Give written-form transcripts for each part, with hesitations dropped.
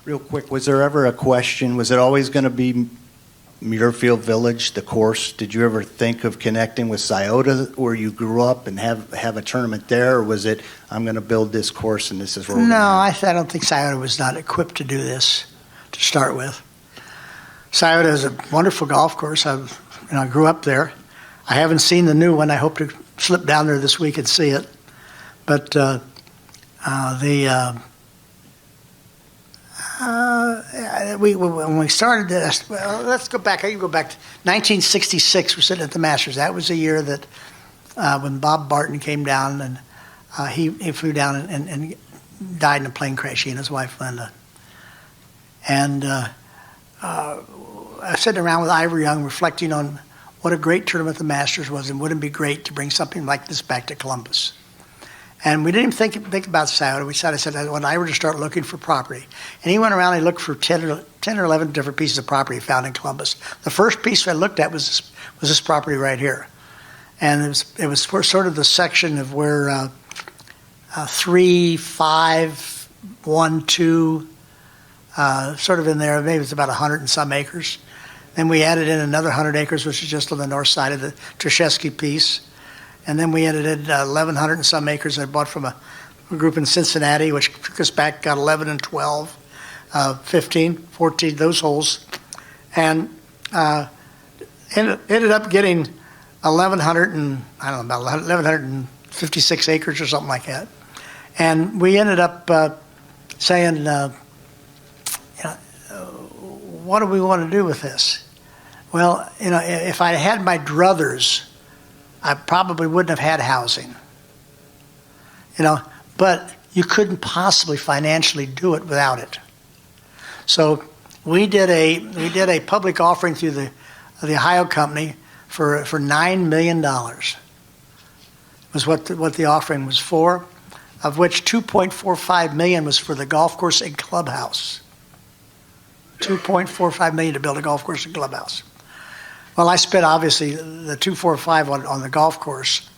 Real quick, was there ever a question, was it always going to be Muirfield Village, the course? Did you ever think of connecting with Scioto where you grew up and have a tournament there? Or was it, I'm going to build this course and this is where we're No, gonna I don't think Scioto was not equipped to do this to start with. Scioto is a wonderful golf course. I grew up there. I haven't seen the new one. I hope to slip down there this week and see it. But when we started this, well, let's go back. I can go back to 1966. We're sitting at the Masters. That was the year that when Bob Barton came down and he flew down and died in a plane crash. He and his wife Linda. And I was sitting around with Ivor Young, reflecting on what a great tournament the Masters was, and wouldn't it be great to bring something like this back to Columbus. And we didn't even think about Scioto. I said, I want Ivor to start looking for property. And he went around and looked for 10 or 11 different pieces of property found in Columbus. The first piece I looked at was this property right here. And it was sort of the section of where 3, 5, 1, 2, sort of in there, maybe it's about 100 and some acres. Then we added in another 100 acres, which is just on the north side of the Treshesky piece. And then we added in 1,100 and some acres I bought from a group in Cincinnati, which took us back, got 11 and 12, 15, 14, those holes. And ended up getting 1,100 and, I don't know, about 1,156 acres or something like that. And we ended up saying, what do we want to do with this? Well, if I had my druthers, I probably wouldn't have had housing, but you couldn't possibly financially do it without it. So we did a public offering through the Ohio company for $9 million. Was what the offering was for, of which $2.45 million was for the golf course and clubhouse. $2.45 million to build a golf course and clubhouse. Well, I spent obviously the 245 on the golf course.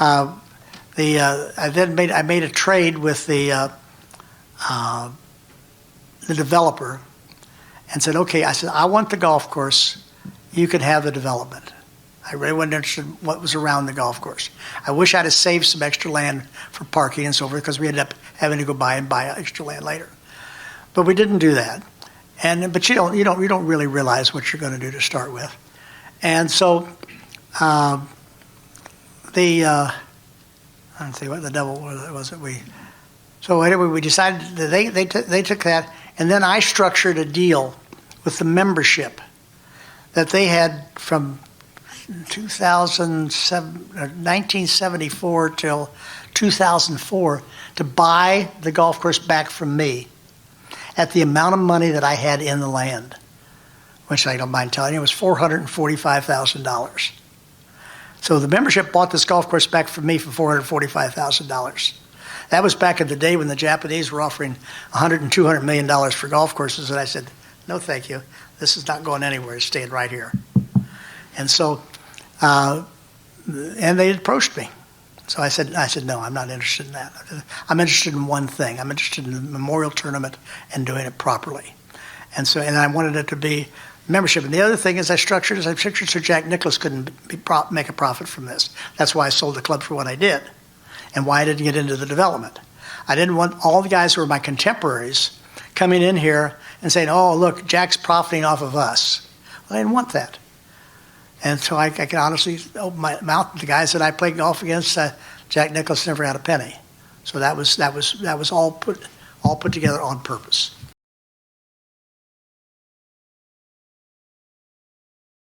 I made a trade with the developer, and said, okay. I said, I want the golf course. You can have the development. I really wasn't interested in what was around the golf course. I wish I'd have saved some extra land for parking and so forth, because we ended up having to go buy extra land later. But we didn't do that. But you don't really realize what you're going to do to start with. And so I don't see what the devil was it we. So anyway, we decided that they took that, and then I structured a deal with the membership that they had from 1974 till 2004 to buy the golf course back from me at the amount of money that I had in the land, which I don't mind telling you was $445,000. So the membership bought this golf course back from me for $445,000. That was back in the day when the Japanese were offering $100 and $200 million for golf courses, and I said, no, thank you. This is not going anywhere. It's staying right here. And so, and they approached me. So I said, no, I'm not interested in that. I'm interested in one thing. I'm interested in the memorial tournament and doing it properly. And I wanted it to be membership. And the other thing is I structured so Jack Nicklaus couldn't make a profit from this. That's why I sold the club for what I did, and why I didn't get into the development. I didn't want all the guys who were my contemporaries coming in here and saying, oh, look, Jack's profiting off of us. Well, I didn't want that. And so I can honestly open my mouth. The guys that I played golf against, Jack Nicklaus never had a penny. So that was all put together on purpose.